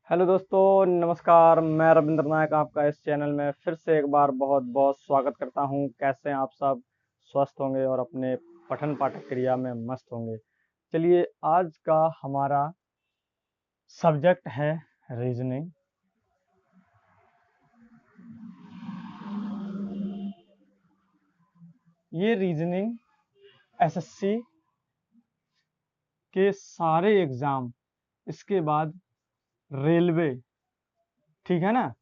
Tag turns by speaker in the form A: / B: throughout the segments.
A: Hello दोस्तों, नमस्कार। मैं रविंद्र नायक आपका इस चैनल में फिर से एक बार बहुत बहुत स्वागत करता हूं। कैसे हैं आप सब? स्वस्थ होंगे और अपने पठन पाठक क्रिया में मस्त होंगे। चलिए, आज का हमारा सब्जेक्ट है रीजनिंग। ये रीजनिंग एसएससी के सारे एग्जाम, इसके बाद रेलवे, ठीक है ना,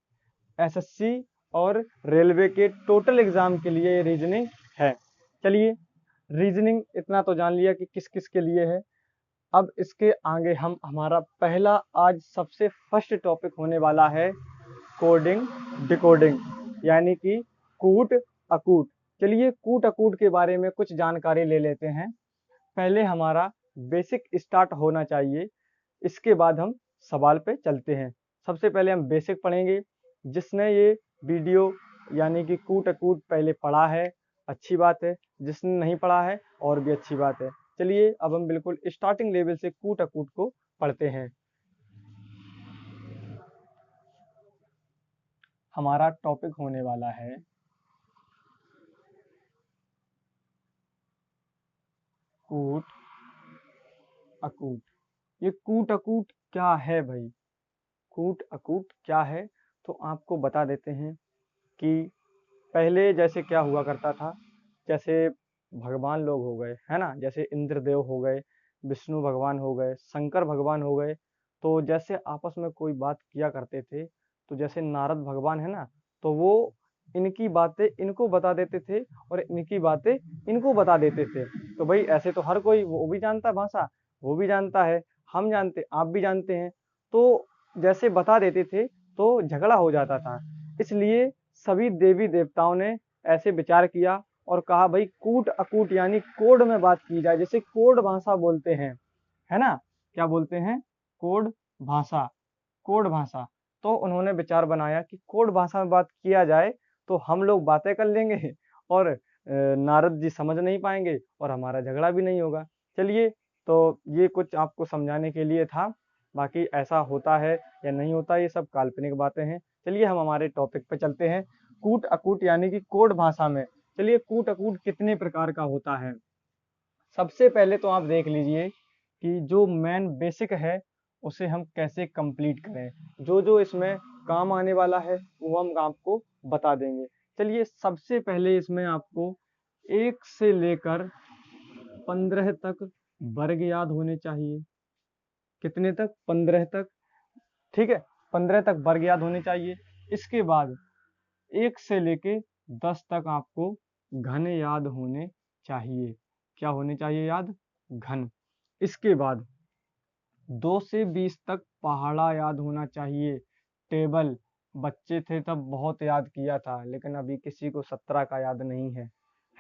A: एसएससी और रेलवे के टोटल एग्जाम के लिए रीजनिंग है। चलिए, रीजनिंग इतना तो जान लिया कि किस किस के लिए है। अब इसके आगे हम हमारा पहला आज सबसे फर्स्ट टॉपिक होने वाला है कोडिंग डिकोडिंग, यानी कि कूट अकूट। चलिए, कूट अकूट के बारे में कुछ जानकारी ले लेते हैं। पहले हमारा बेसिक स्टार्ट होना चाहिए, इसके बाद हम सवाल पे चलते हैं। सबसे पहले हम बेसिक पढ़ेंगे। जिसने ये वीडियो यानी कि कूट अकूट पहले पढ़ा है, अच्छी बात है। जिसने नहीं पढ़ा है, और भी अच्छी बात है। चलिए, अब हम बिल्कुल स्टार्टिंग लेवल से कूट अकूट को पढ़ते हैं। हमारा टॉपिक होने वाला है कूट अकूट। ये कूट अकूट क्या है भाई? कूट अकूट क्या है, तो आपको बता देते हैं कि पहले जैसे क्या हुआ करता था। जैसे भगवान लोग हो गए, है ना, जैसे इंद्रदेव हो गए, विष्णु भगवान हो गए, शंकर भगवान हो गए। तो जैसे आपस में कोई बात किया करते थे, तो जैसे नारद भगवान है ना, तो वो इनकी बातें इनको बता देते थे और इनकी बातें इनको बता देते थे। तो भाई ऐसे तो हर कोई, वो भी जानता है भाषा, वो भी जानता है, हम जानते, आप भी जानते हैं। तो जैसे बता देते थे तो झगड़ा हो जाता था। इसलिए सभी देवी देवताओं ने ऐसे विचार किया और कहा भाई कूट अकूट यानी कोड में बात की जाए, जैसे कोड भाषा बोलते हैं, है ना। क्या बोलते हैं? कोड भाषा। कोड भाषा। तो उन्होंने विचार बनाया कि कोड भाषा में बात किया जाए तो हम लोग बातें कर लेंगे और नारद जी समझ नहीं पाएंगे और हमारा झगड़ा भी नहीं होगा। चलिए, तो ये कुछ आपको समझाने के लिए था। बाकी ऐसा होता है या नहीं होता, ये सब काल्पनिक बातें हैं। चलिए, हम हमारे टॉपिक पे चलते हैं। कूट अकूट यानी कि कोड भाषा में। चलिए, कूट अकूट कितने प्रकार का होता है। सबसे पहले तो आप देख लीजिए कि जो मेन बेसिक है उसे हम कैसे कंप्लीट करें। जो जो इसमें काम आने वाला है वो हम आपको बता देंगे। चलिए, सबसे पहले इसमें आपको 1 से लेकर 15 तक वर्ग याद होने चाहिए। कितने तक? 15 तक। ठीक है, 15 तक वर्ग याद होने चाहिए। इसके बाद 1 से लेके 10 तक आपको घन याद होने चाहिए। क्या होने चाहिए याद? घन। इसके बाद 2 से 20 तक पहाड़ा याद होना चाहिए। टेबल, बच्चे थे तब बहुत याद किया था, लेकिन अभी किसी को 17 का याद नहीं है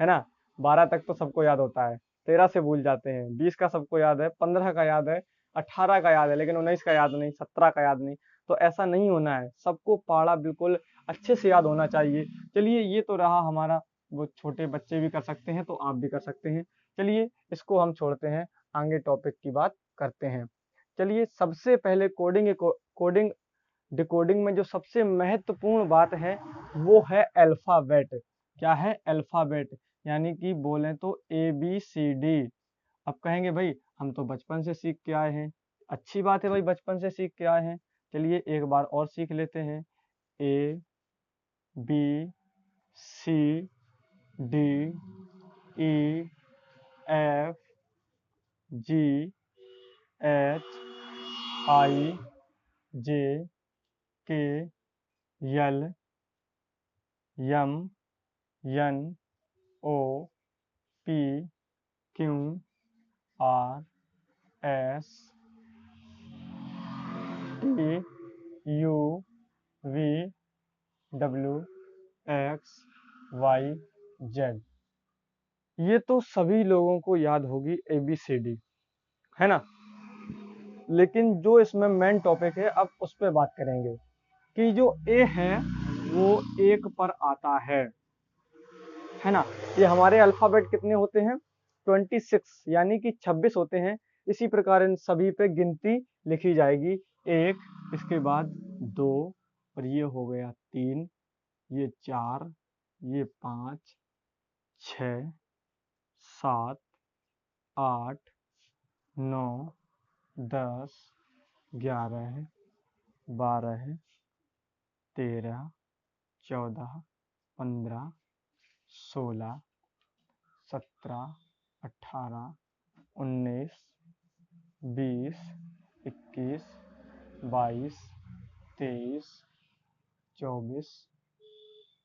A: ना। 12 तक तो सबको याद होता है, 13 से भूल जाते हैं, 20 का सबको याद है, 15 का याद है, 18 का याद है, लेकिन 19 का याद नहीं, 17 का याद नहीं। तो ऐसा नहीं होना है, सबको पहाड़ा बिल्कुल अच्छे से याद होना चाहिए। चलिए, ये तो रहा हमारा, वो छोटे बच्चे भी कर सकते हैं तो आप भी कर सकते हैं। चलिए, इसको हम छोड़ते हैं, आगे टॉपिक की बात करते हैं। चलिए, सबसे पहले कोडिंग डिकोडिंग में जो सबसे महत्वपूर्ण बात है वो है अल्फाबेट। क्या है? अल्फाबेट। यानी कि बोलें तो ABCD। अब कहेंगे भाई हम तो बचपन से सीख के आए हैं। अच्छी बात है भाई, बचपन से सीख के आए हैं। चलिए, एक बार और सीख लेते हैं। ABCDEFGHIJKLMNOPQRSTUVWXYZ। ये तो सभी लोगों को याद होगी ABCD, है ना। लेकिन जो इसमें मेन टॉपिक है, अब उस पर बात करेंगे कि जो A है वो 1 पर आता है ना। ये हमारे अल्फाबेट कितने होते हैं? 26, यानी कि 26 होते हैं। इसी प्रकार इन सभी पे गिनती लिखी जाएगी 1, इसके बाद 2, और ये हो गया 3, ये 4, ये 5, 6, 7, 8, 9, 10, 11, 12, 13, 14, 15, 16, 17, 18, 19, 20, 21, 22, 23, 24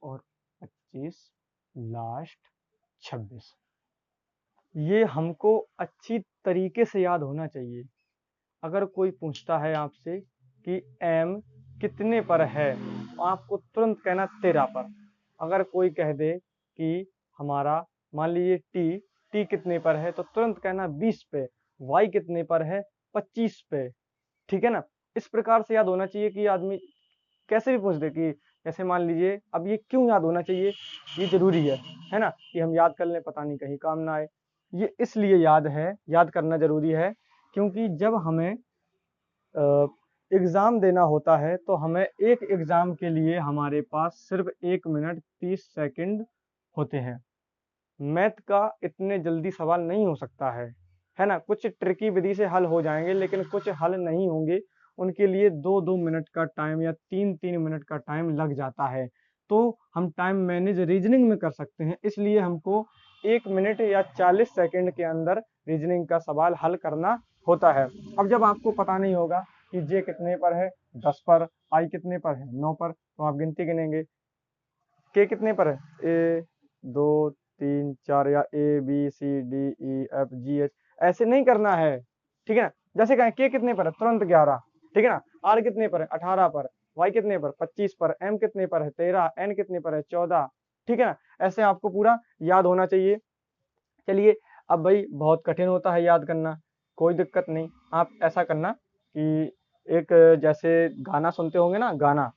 A: और 25, लास्ट 26। ये हमको अच्छी तरीके से याद होना चाहिए। अगर कोई पूछता है आपसे कि m कितने पर है, तो आपको तुरंत कहना 13 पर। अगर कोई कह दे कि हमारा मान लीजिए t कितने पर है, तो तुरंत कहना 20 पे। y कितने पर है, 25 पे। ठीक है ना। इस प्रकार से याद होना चाहिए कि आदमी कैसे भी पूछ दे कि जैसे मान लीजिए, अब ये क्यों याद होना चाहिए, ये जरूरी है ना, कि हम याद कर लें, पता नहीं कहीं काम ना आए। ये इसलिए याद करना जरूरी है, क्योंकि जब हमें एग्ज़ाम देना होता है तो हमें एक एग्ज़ाम के लिए हमारे पास सिर्फ 1 मिनट 30 सेकंड होते हैं। मैथ का इतने जल्दी सवाल नहीं हो सकता है ना। कुछ ट्रिकी विधि से हल हो जाएंगे, लेकिन कुछ हल नहीं होंगे, उनके लिए 2-2 मिनट का टाइम या 3-3 मिनट का टाइम लग जाता है। तो हम टाइम मैनेज रीजनिंग में कर सकते हैं, इसलिए हमको 1 मिनट या 40 सेकंड के अंदर रीजनिंग का सवाल हल करना होता है। अब जब आपको पता नहीं होगा कि जे कितने पर है, 10 पर, आई कितने पर है, 9 पर, तो आप गिनती गिनेंगे। के कितने पर है, ए 2 3 4, या A B C D E F G H, ऐसे नहीं करना है। ठीक है ना। जैसे कहें के कितने पर है, तुरंत 11। ठीक है ना। आर कितने पर है, 18 पर। वाई कितने पर, 25 पर। एम कितने पर है, 13। एन कितने पर है, 14। ठीक है ना। ऐसे आपको पूरा याद होना चाहिए। चलिए, अब भाई बहुत कठिन होता है याद करना, कोई दिक्कत नहीं। आप ऐसा करना कि एक जैसे गाना सुनते होंगे ना, गाना,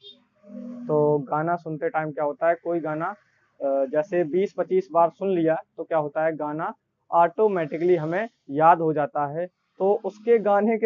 A: तो गाना सुनते टाइम क्या होता है, कोई गाना जैसे 20-25 बार सुन लिया तो क्या होता है, गाना ऑटोमेटिकली हमें याद हो जाता है। तो उसके गाने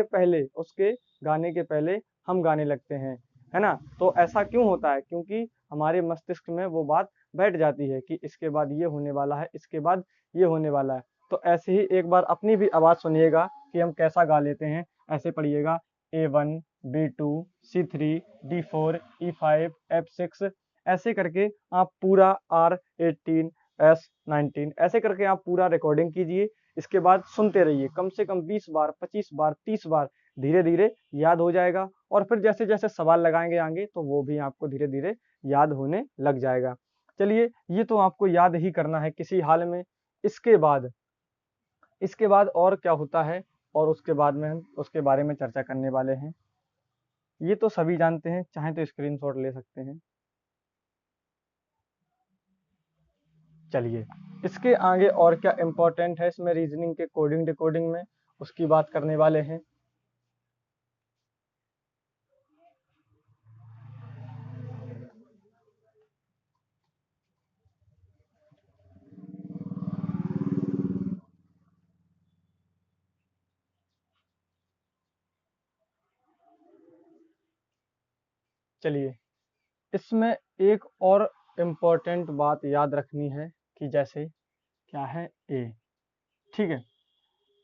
A: के पहले हम गाने लगते हैं, है ना। तो ऐसा क्यों होता है, क्योंकि हमारे मस्तिष्क में वो बात बैठ जाती है कि इसके बाद ये होने वाला है, इसके बाद ये होने वाला है। तो ऐसे ही एक बार अपनी भी आवाज़ सुनिएगा कि हम कैसा गा लेते हैं। ऐसे पढ़िएगा, A1, B2, C3, D4, E5, F6, ऐसे करके आप पूरा R18, S19 ऐसे करके आप पूरा रिकॉर्डिंग कीजिए। इसके बाद सुनते रहिए कम से कम 20 बार, 25 बार, 30 बार। धीरे धीरे याद हो जाएगा, और फिर जैसे जैसे सवाल लगाएंगे आगे, तो वो भी आपको धीरे धीरे याद होने लग जाएगा। चलिए, ये तो आपको याद ही करना है किसी हाल में। इसके बाद और क्या होता है, और उसके बाद में हम उसके बारे में चर्चा करने वाले हैं। ये तो सभी जानते हैं, चाहे तो स्क्रीनशॉट ले सकते हैं। चलिए, इसके आगे और क्या इम्पोर्टेंट है इसमें रीजनिंग के कोडिंग डिकोडिंग में, उसकी बात करने वाले हैं। चलिए, इसमें एक और इम्पोर्टेंट बात याद रखनी है कि जैसे क्या है, ए, ठीक है,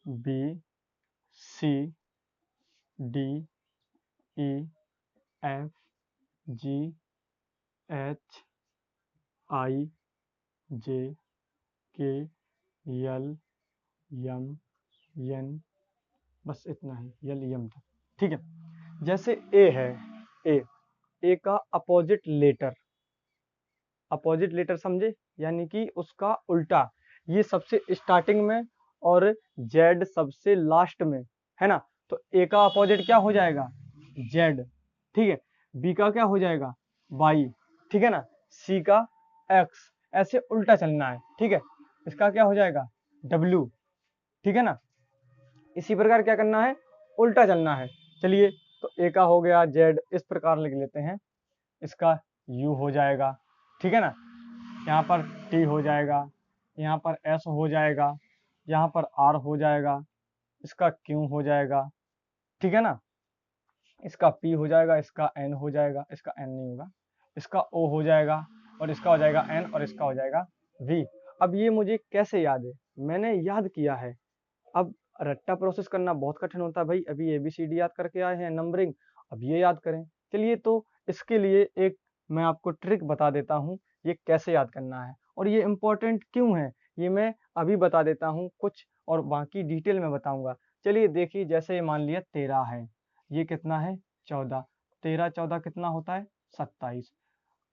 A: B, C, D, E, F, G, H, I, J, के, यल, यम, यन, बस इतना ही, यल यम तक। ठीक है। जैसे ए है, ए ए का अपोजिट लेटर समझे, यानी कि उसका उल्टा। ये सबसे स्टार्टिंग में और जेड सबसे लास्ट में, है ना। तो ए का अपोजिट क्या हो जाएगा, जेड। ठीक है। बी का क्या हो जाएगा, वाई। ठीक है ना। सी का एक्स। ऐसे उल्टा चलना है। ठीक है। इसका क्या हो जाएगा, डब्ल्यू। ठीक है ना। इसी प्रकार क्या करना है, उल्टा चलना है। चलिए, तो ए का हो गया जेड, इस प्रकार लिख लेते हैं। इसका यू हो जाएगा। ठीक है ना। यहाँ पर टी हो जाएगा, यहाँ पर एस हो जाएगा, यहाँ पर आर हो जाएगा, इसका क्यू हो जाएगा। ठीक है ना। इसका P हो जाएगा, इसका N हो जाएगा, इसका N नहीं होगा, इसका O हो जाएगा, और इसका हो जाएगा N, और इसका हो जाएगा V। अब ये मुझे कैसे याद है? मैंने याद किया है। अब रट्टा प्रोसेस करना बहुत कठिन होता है भाई, अभी ABCD याद करके आए हैं नंबरिंग, अब ये याद करें। चलिए तो इसके लिए एक मैं आपको ट्रिक बता देता हूँ, ये कैसे याद करना है और ये इम्पोर्टेंट क्यों है, ये मैं अभी बता देता हूँ कुछ, और बाकी डिटेल में बताऊंगा। चलिए देखिए, जैसे ये मान लिया 13 है, ये कितना है 14, 13 14 कितना होता है 27,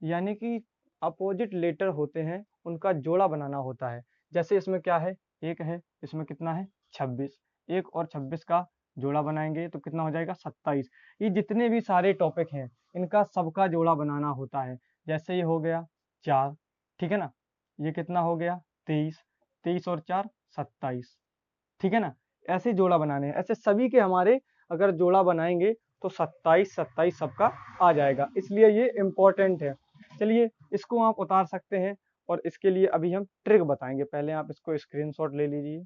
A: यानी कि अपोजिट लेटर होते हैं उनका जोड़ा बनाना होता है। जैसे इसमें क्या है, एक है, इसमें कितना है 26, एक और 26 का जोड़ा बनाएंगे तो कितना हो जाएगा 27। ये जितने भी सारे टॉपिक हैं इनका सबका जोड़ा बनाना होता है। जैसे ये हो गया 4, ठीक है ना, ये कितना हो गया 23, 23 और 4 27, ठीक है ना। ऐसे जोड़ा बनाने हैं, ऐसे सभी के हमारे अगर जोड़ा बनाएंगे तो 27 27 सबका आ जाएगा, इसलिए ये इम्पोर्टेंट है। चलिए इसको आप उतार सकते हैं, और इसके लिए अभी हम ट्रिक बताएंगे। पहले आप इसको स्क्रीनशॉट ले लीजिए।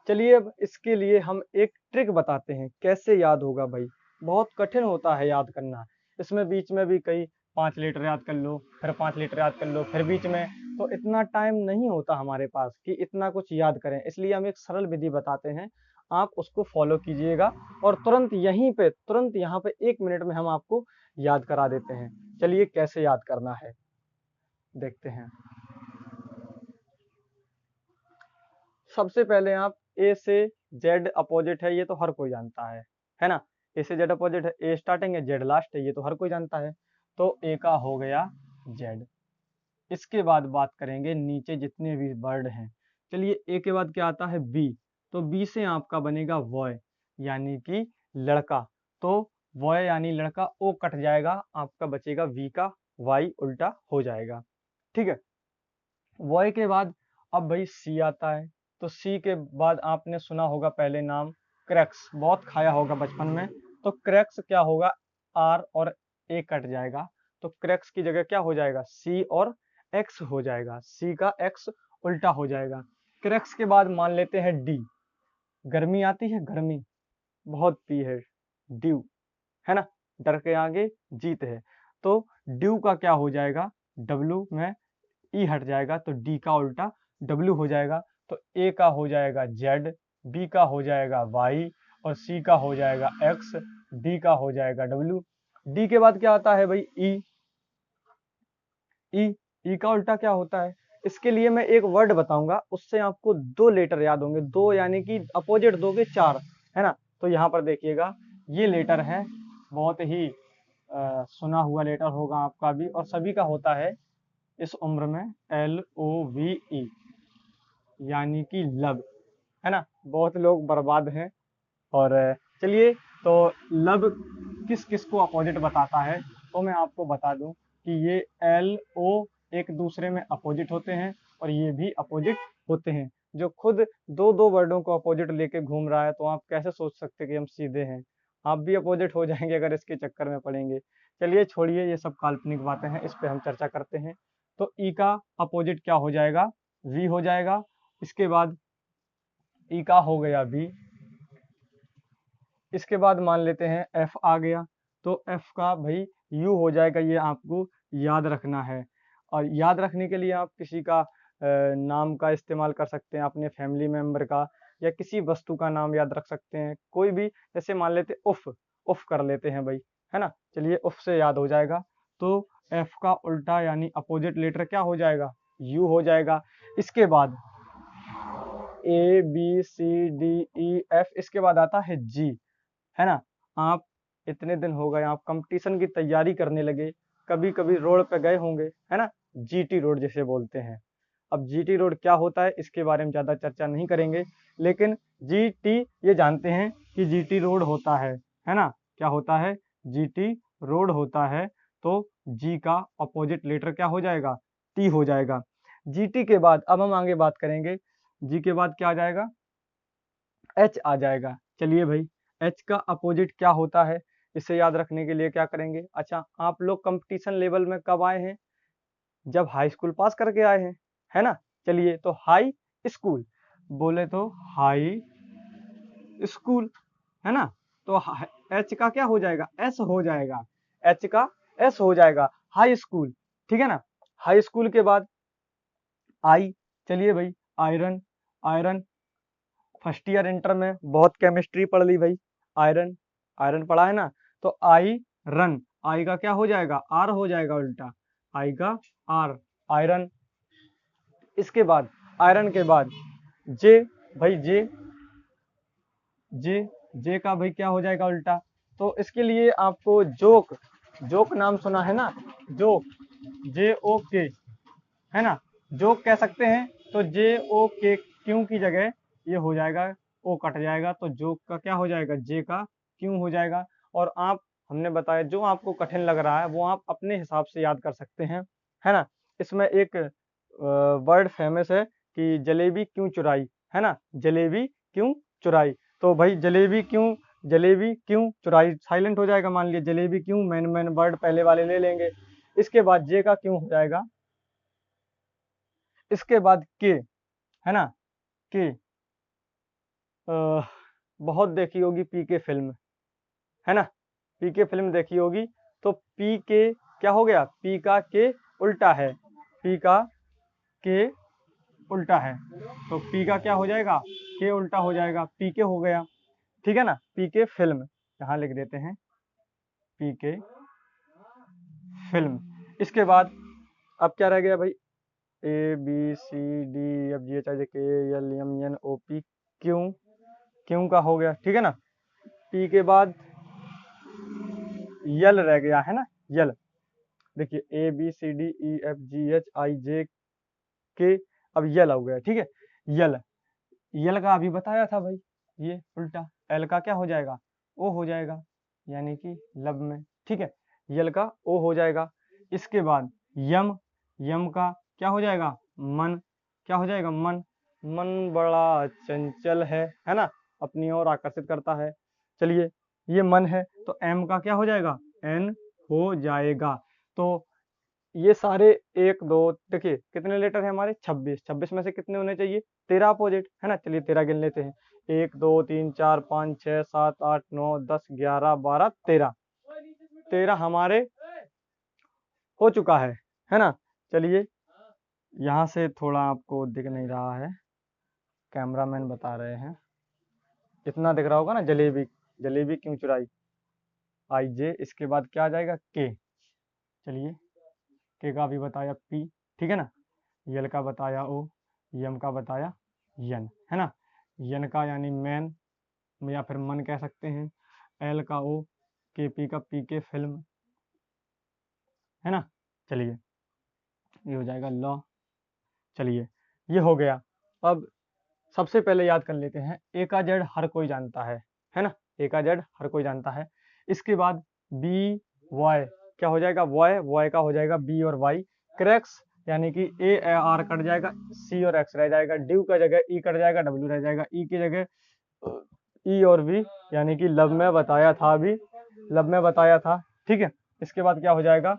A: चलिए अब इसके लिए हम एक ट्रिक बताते हैं कैसे याद होगा भाई, बहुत कठिन होता है याद करना। इसमें बीच में भी कई 5 लीटर याद कर लो, फिर 5 लीटर याद कर लो, फिर बीच में, तो इतना टाइम नहीं होता हमारे पास कि इतना कुछ याद करें, इसलिए हम एक सरल विधि बताते हैं, आप उसको फॉलो कीजिएगा और तुरंत यहीं पे, तुरंत यहाँ पे 1 मिनट में हम आपको याद करा देते हैं। चलिए कैसे याद करना है देखते हैं। सबसे पहले आप ए से जेड अपोजिट है, ये तो हर कोई जानता है ना। ए से जेड अपोजिट है, ए स्टार्टिंग है जेड लास्ट है, ये तो हर कोई जानता है। तो ए का हो गया जेड। इसके बाद बात करेंगे नीचे जितने भी वर्ड हैं। चलिए ए के बाद क्या आता है बी, तो बी से आपका बनेगा बॉय यानी कि लड़का, तो बॉय यानी लड़का, ओ कट जाएगा, आपका बचेगा वी का वाई उल्टा हो जाएगा, ठीक है। बॉय के बाद अब भाई सी आता है, तो सी के बाद आपने सुना होगा पहले नाम क्रैक्स, बहुत खाया होगा बचपन में, तो क्रैक्स क्या होगा, आर और ए कट जाएगा, तो क्रैक्स की जगह क्या हो जाएगा सी और एक्स हो जाएगा, सी का एक्स उल्टा हो जाएगा। क्रैक्स के बाद मान लेते हैं डी, गर्मी आती है, गर्मी बहुत पी है, ड्यू, है ना, डर के आगे जीत है, तो ड्यू का क्या हो जाएगा, डब्ल्यू में ई हट जाएगा, तो डी का उल्टा डब्ल्यू हो जाएगा, तो ए का हो जाएगा जेड, बी का हो जाएगा वाई, और सी का हो जाएगा एक्स, डी का हो जाएगा डब्ल्यू। डी के बाद क्या आता है भाई ई, ई, ई का उल्टा क्या होता है, इसके लिए मैं एक वर्ड बताऊंगा, उससे आपको 2 लेटर याद होंगे, 2 यानी कि अपोजिट दोगे 4, है ना। तो यहाँ पर देखिएगा ये लेटर है, बहुत ही सुना हुआ लेटर होगा आपका भी, और सभी का होता है इस उम्र में, LOVE यानी कि लव, है ना। बहुत लोग बर्बाद हैं। और चलिए तो लव किस किस को अपोजिट बताता है, तो मैं आपको बता दूं कि ये LO एक दूसरे में अपोजिट होते हैं, और ये भी अपोजिट होते हैं। जो खुद दो दो वर्डों को अपोजिट लेके घूम रहा है, तो आप कैसे सोच सकते हैं कि हम सीधे हैं, आप भी अपोजिट हो जाएंगे अगर इसके चक्कर में पड़ेंगे। चलिए छोड़िए, ये सब काल्पनिक बातें हैं, इस पे हम चर्चा करते हैं। तो ई का अपोजिट क्या हो जाएगा, वी हो जाएगा। इसके बाद ई का हो गया बी, इसके बाद मान लेते हैं एफ आ गया, तो एफ का भाई यू हो जाएगा, ये आपको याद रखना है। और याद रखने के लिए आप किसी का नाम का इस्तेमाल कर सकते हैं, अपने फैमिली मेम्बर का, या किसी वस्तु का नाम याद रख सकते हैं, कोई भी, जैसे मान लेते उफ, उफ कर लेते हैं भाई, है ना। चलिए उफ से याद हो जाएगा, तो एफ का उल्टा यानी अपोजिट लेटर क्या हो जाएगा, यू हो जाएगा। इसके बाद ABCDEF, इसके बाद आता है जी, है ना। आप इतने दिन हो गए, आप कंपटीशन की तैयारी करने लगे, कभी कभी रोड पे गए होंगे, है ना, GT रोड जिसे बोलते हैं। अब GT रोड क्या होता है इसके बारे में ज़्यादा चर्चा नहीं करेंगे, लेकिन GT ये जानते हैं कि GT रोड होता है ना, क्या होता है, GT रोड होता है, तो G का अपोजिट लेटर क्या हो जाएगा, T हो जाएगा। GT के बाद अब हम आगे बात करेंगे, G के बाद क्या आ जाएगा, H आ जाएगा। चलिए भाई, H का अपोजिट क्या होता है, इसे याद रखने के लिए क्या करेंगे, अच्छा आप लोग कंपटीशन लेवल में कब आए हैं, जब हाई स्कूल पास करके आए हैं, है ना। चलिए तो हाई स्कूल, बोले तो हाई स्कूल, है ना। तो एच का क्या हो जाएगा, एस हो जाएगा, एच का एस हो जाएगा, हाई स्कूल, ठीक है ना। हाई स्कूल के बाद आई, चलिए भाई, iron, iron first year inter में बहुत केमिस्ट्री पढ़ ली भाई, आयरन, आयरन पढ़ा है ना। तो आई रन, आई का क्या हो जाएगा, आर हो जाएगा उल्टा, आई का आर, आयरन। इसके बाद आयरन के बाद जे, भाई जे, जे, जे का भाई क्या हो जाएगा उल्टा। तो इसके लिए आपको जोक, जोक नाम सुना है ना, जोक, जे ओ के, है ना, जोक कह सकते हैं। तो जे ओ के क्यों की जगह ये हो जाएगा, ओ कट जाएगा, तो जोक का क्या हो जाएगा, जे का क्यों हो जाएगा। और आप, हमने बताया जो आपको कठिन लग रहा है वो आप अपने हिसाब से याद कर सकते हैं, है ना। इसमें एक वर्ड फेमस है कि जलेबी क्यों चुराई, है ना, जलेबी क्यों चुराई। तो भाई जलेबी क्यों चुराई साइलेंट हो जाएगा, मान लिया जलेबी क्यों, मैन मैन वर्ड पहले वाले ले लेंगे। इसके बाद जे का क्यों हो जाएगा, इसके बाद के, है ना, के बहुत देखी होगी पीके फिल्म, है ना, पीके फिल्म देखी होगी। तो पी के क्या हो गया, पी का के उल्टा है, पी का के उल्टा है, तो पी का क्या हो जाएगा, के उल्टा हो जाएगा, पी के हो गया, ठीक है ना, पी के फिल्म, यहाँ लिख देते हैं पी के फिल्म। इसके बाद अब क्या रह गया भाई, A B C D F G H I J K L M N O P, क्यों, क्यों का हो गया, ठीक है ना। पी के बाद यल रह गया, है ना, यल, देखिए A B C D E F G H I J K, अब यल हो गया, ठीक है, यल, यल का अभी बताया था भाई, ये उल्टा, एल का क्या हो जाएगा, ओ हो जाएगा, यानी कि लब में, ठीक है, यल का ओ हो जाएगा। इसके बाद यम, यम का क्या हो जाएगा, मन, क्या हो जाएगा, मन, मन बड़ा चंचल है ना, अपनी ओर आकर्षित करता है। चलिए, ये मन है, तो एम का क्या हो जाएगा, एन हो जाएगा। तो ये सारे एक दो, देखिए कितने लेटर है हमारे, 26, 26 में से कितने होने चाहिए, 13 अपोजिट, है ना। चलिए 13 गिन लेते हैं, 1 2 3 4 5 6 7 8 9 10 11 12 13, 13 हमारे हो चुका है ना। चलिए, यहाँ से थोड़ा आपको दिख नहीं रहा है, कैमरामैन बता रहे हैं, इतना दिख रहा होगा ना, जलेबी, जलेबी क्यों चुराई, आई जे, इसके बाद क्या आ जाएगा, के, चलिए के का भी बताया पी, ठीक है ना, यल का बताया ओ, यम का बताया यन, है ना, यन का यानी मैन या फिर मन कह सकते हैं, एल का ओ, के पी का पी के फिल्म, है ना। चलिए, ये हो जाएगा लॉ। चलिए, ये हो गया। अब सबसे पहले याद कर लेते हैं, ए का जेड हर कोई जानता है ना, ए का जेड हर कोई जानता है। इसके बाद बी वाई क्या हो जाएगा, वाई, वाई का हो जाएगा बी और वाई, क्रैक्स यानी कि ए आर कट जाएगा, सी और एक्स रह जाएगा, ड्यू का जगह ई कट जाएगा, डब्ल्यू रह जाएगा, ई की जगह ई और वी, यानी कि लब में बताया था, अभी लब में बताया था, ठीक है। इसके बाद क्या हो जाएगा,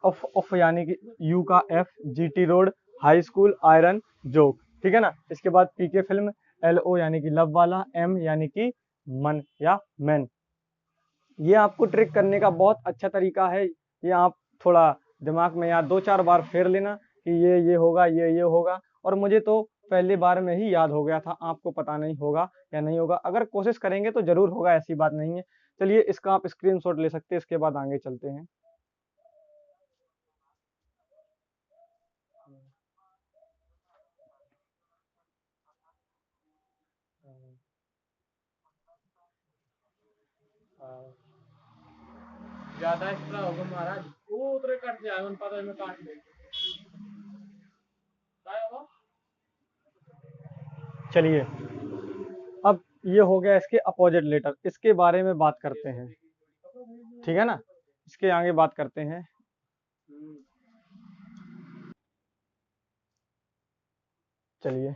A: ऑफ, ऑफ यानी कि यू का F, GT road, high school, iron, joke, ठीक है ना। इसके बाद पीके फिल्म, एल ओ यानी कि लब वाला, एम यानी कि मन या मैन। ये आपको ट्रिक करने का बहुत अच्छा तरीका है, ये आप थोड़ा दिमाग में याद 2-4 बार फेर लेना कि ये होगा, ये होगा। और मुझे तो पहली बार में ही याद हो गया था, आपको पता नहीं होगा या नहीं होगा, अगर कोशिश करेंगे तो जरूर होगा, ऐसी बात नहीं है। चलिए, इसका आप स्क्रीनशॉट ले सकते हैं, इसके बाद आगे चलते हैं। ज्यादा एक्स्ट्रा होगा महाराज, वो उतरे कट जाए, उन पता में काट दे। चलिए, अब ये हो गया इसके अपोजिट लेटर, इसके बारे में बात करते हैं, ठीक है ना, इसके आगे बात करते हैं। चलिए,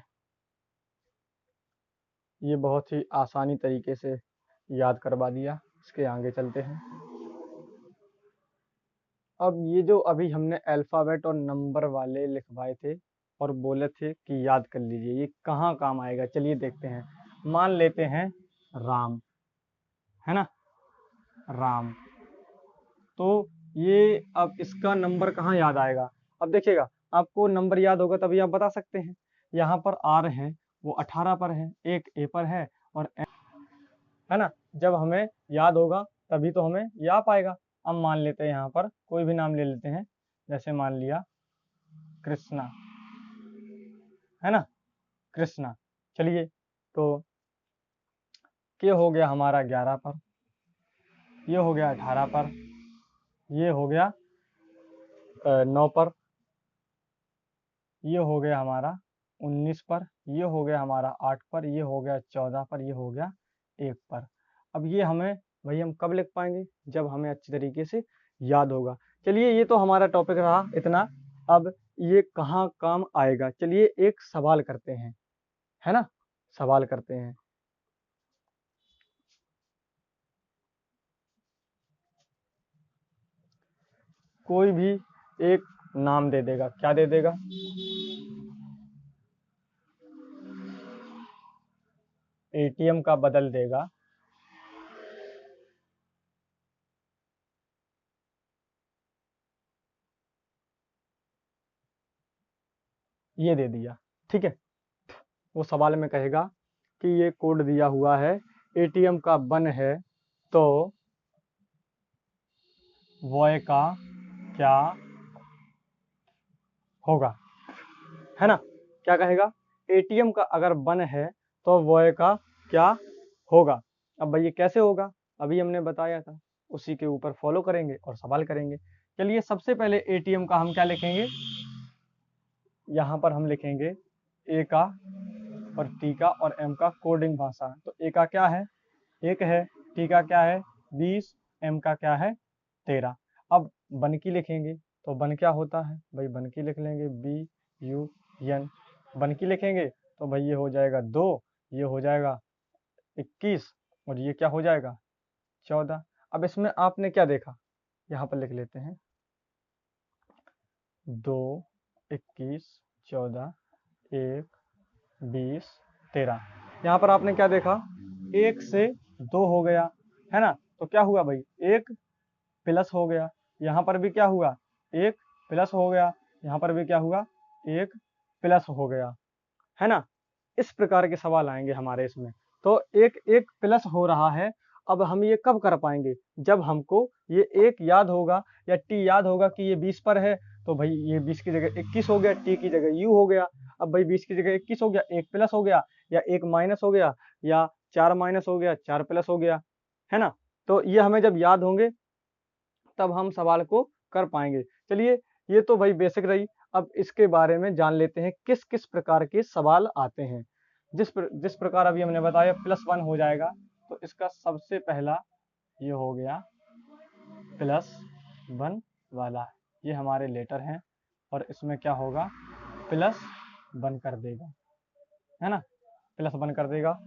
A: ये बहुत ही आसानी तरीके से याद करवा दिया, इसके आगे चलते हैं। अब ये जो अभी हमने अल्फ़ाबेट और नंबर वाले लिखवाए थे, और बोले थे कि याद कर लीजिए, ये कहाँ काम आएगा, चलिए देखते हैं। मान लेते हैं राम, है ना, राम। तो ये अब इसका नंबर कहाँ याद आएगा? अब देखिएगा, आपको नंबर याद होगा तभी आप बता सकते हैं। यहाँ पर आर है वो 18 पर है, एक ए पर है और है ना, जब हमें याद होगा तभी तो हमें ये आ पाएगा। अब मान लेते हैं यहाँ पर कोई भी नाम ले लेते हैं, जैसे मान लिया कृष्णा, है ना, कृष्णा। चलिए, तो ये हो गया हमारा 11 पर, ये हो गया 18 पर, ये हो गया 9 पर, ये हो गया हमारा 19 पर, ये हो गया हमारा 8 पर, ये हो गया 14 पर, ये हो गया 1 पर। अब ये हमें भाई हम कब लिख पाएंगे? जब हमें अच्छी तरीके से याद होगा। चलिए, ये तो हमारा टॉपिक रहा इतना। अब ये कहाँ काम आएगा? चलिए एक सवाल करते हैं, है ना, सवाल करते हैं। कोई भी एक नाम दे देगा, क्या दे देगा? एटीएम का बदल देगा। ये दे दिया, ठीक है। वो सवाल में कहेगा कि ये कोड दिया हुआ है, एटीएम का बन है, तो वॉय का क्या होगा, है ना, क्या कहेगा? एटीएम का अगर बन है तो वॉय का क्या होगा। अब भाई ये कैसे होगा? अभी हमने बताया था, उसी के ऊपर फॉलो करेंगे और सवाल करेंगे। चलिए, सबसे पहले एटीएम का हम क्या लिखेंगे? यहाँ पर हम लिखेंगे ए का और टी का और एम का कोडिंग भाषा। तो ए का क्या है? 1 है, टी का क्या है? 20, एम का क्या है? 13। अब बन की लिखेंगे, तो बन क्या होता है भाई? बन की लिख लेंगे, BUN। बन की लिखेंगे तो भाई ये हो जाएगा 2, ये हो जाएगा 21 और ये क्या हो जाएगा? 14। अब इसमें आपने क्या देखा? यहाँ पर लिख लेते हैं 2, 21, 14, 1, 20, 13। यहाँ पर आपने क्या देखा? 1 से 2 हो गया, है ना, तो क्या हुआ भाई? 1 प्लस हो गया। यहाँ पर भी क्या हुआ? 1 प्लस हो गया। यहाँ पर भी क्या हुआ? 1 प्लस हो गया, है ना। इस प्रकार के सवाल आएंगे हमारे इसमें। तो एक एक प्लस हो रहा है। अब हम ये कब कर पाएंगे? जब हमको ये एक याद होगा या टी याद होगा कि ये 20 पर है, तो भाई ये 20 की जगह 21 हो गया, टी की जगह यू हो गया। अब भाई 20 की जगह 21 हो गया, 1 प्लस हो गया, या 1 माइनस हो गया, या 4 माइनस हो गया, 4 प्लस हो गया, है ना। तो ये हमें जब याद होंगे तब हम सवाल को कर पाएंगे। चलिए, ये तो भाई बेसिक रही। अब इसके बारे में जान लेते हैं किस किस प्रकार के सवाल आते हैं। जिस प्रकार अभी हमने बताया +1 हो जाएगा, तो इसका सबसे पहला ये हो गया +1 वाला, ये हमारे लेटर हैं और इसमें क्या होगा? +1 कर देगा, है ना, +1 कर देगा।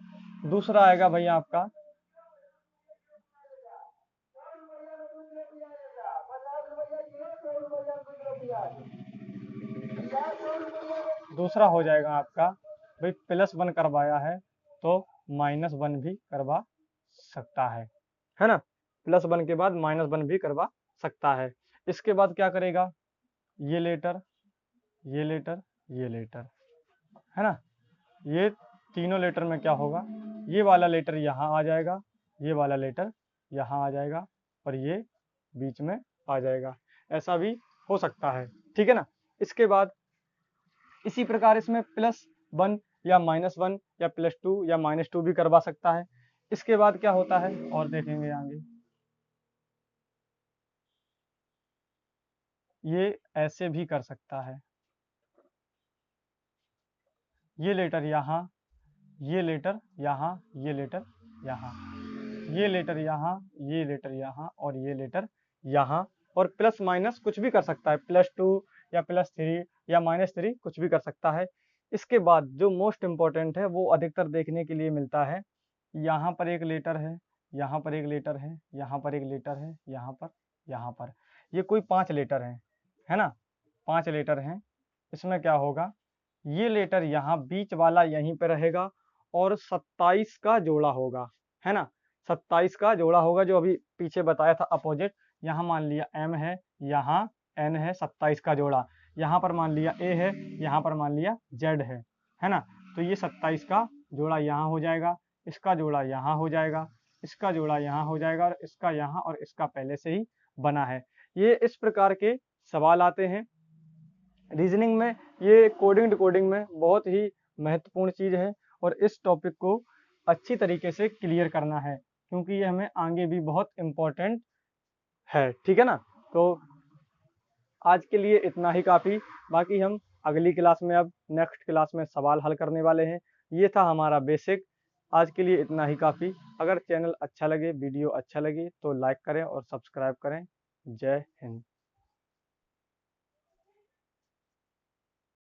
A: दूसरा आएगा भाई आपका दूसरा हो जाएगा आपका भाई +1 करवाया है तो -1 भी करवा सकता है ना। +1 के बाद -1 भी करवा सकता है। इसके बाद क्या करेगा? ये लेटर, ये लेटर, ये लेटर, है ना। ये तीनों लेटर में क्या होगा? ये वाला लेटर यहाँ आ जाएगा, ये वाला लेटर यहाँ आ जाएगा और ये बीच में आ जाएगा। ऐसा भी हो सकता है, ठीक है ना। इसके बाद इसी प्रकार इसमें +1 या -1 या +2 या -2 भी करवा सकता है। इसके बाद क्या होता है और देखेंगे आगे। ये ऐसे भी कर सकता है, ये लेटर यहाँ, ये लेटर यहाँ, ये लेटर यहाँ, ये लेटर यहाँ, ये लेटर यहाँ और ये लेटर यहाँ। और प्लस माइनस कुछ भी कर सकता है, +2 या +3 या -3 कुछ भी कर सकता है। इसके बाद जो मोस्ट इम्पॉर्टेंट है वो अधिकतर देखने के लिए मिलता है, यहाँ पर एक लेटर है, यहाँ पर एक लेटर है, यहाँ पर एक लेटर है, यहाँ पर, यहाँ पर, ये कोई 5 लेटर हैं, है ना, 5 लेटर हैं। इसमें क्या होगा? ये लेटर यहाँ बीच वाला यहीं पे रहेगा और 27 का जोड़ा होगा, है ना। 27 का जोड़ा होगा, जो अभी पीछे बताया था अपोजिट। यहाँ मान लिया m है, यहाँ n है, 27 का जोड़ा। यहाँ पर मान लिया a है, यहाँ पर मान लिया z है ना। तो ये 27 का जोड़ा यहाँ हो जाएगा, इसका जोड़ा यहाँ हो जाएगा, इसका जोड़ा यहाँ हो जाएगा, और इसका यहाँ, और इसका पहले से ही बना है। ये इस प्रकार के सवाल आते हैं रीजनिंग में। ये कोडिंग डिकोडिंग में बहुत ही महत्वपूर्ण चीज़ है, और इस टॉपिक को अच्छी तरीके से क्लियर करना है, क्योंकि ये हमें आगे भी बहुत इम्पोर्टेंट है, ठीक है ना। तो आज के लिए इतना ही काफ़ी। बाकी हम अगली क्लास में, अब नेक्स्ट क्लास में सवाल हल करने वाले हैं। ये था हमारा बेसिक। आज के लिए इतना ही काफ़ी। अगर चैनल अच्छा लगे, वीडियो अच्छा लगे, तो लाइक करें और सब्सक्राइब करें। जय हिंद।